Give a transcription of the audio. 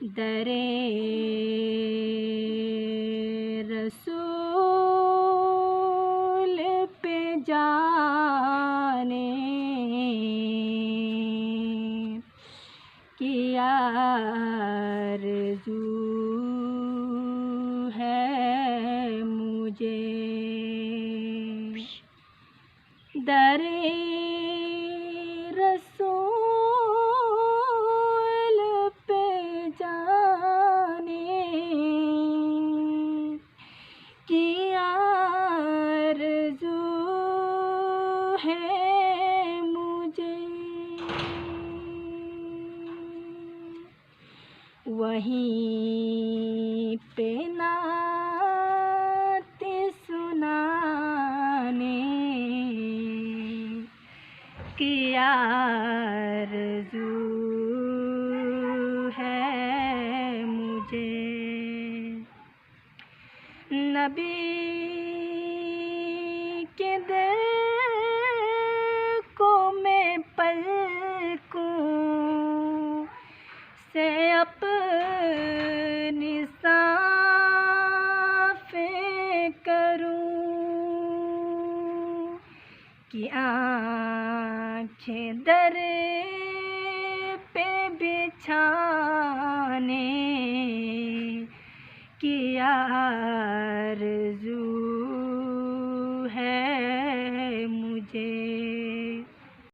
दरे रसूल पे जाने की आरज़ू है मुझे। दरे रसूल पे जाने की आरज़ू है मुझे। वहीं पे नात सुनाने की आरज़ू है मुझे। नबी के दर को मैं पलकों से अपनी साफ़ें करूं कि आँखें दर पे बिछाने की आरज़ू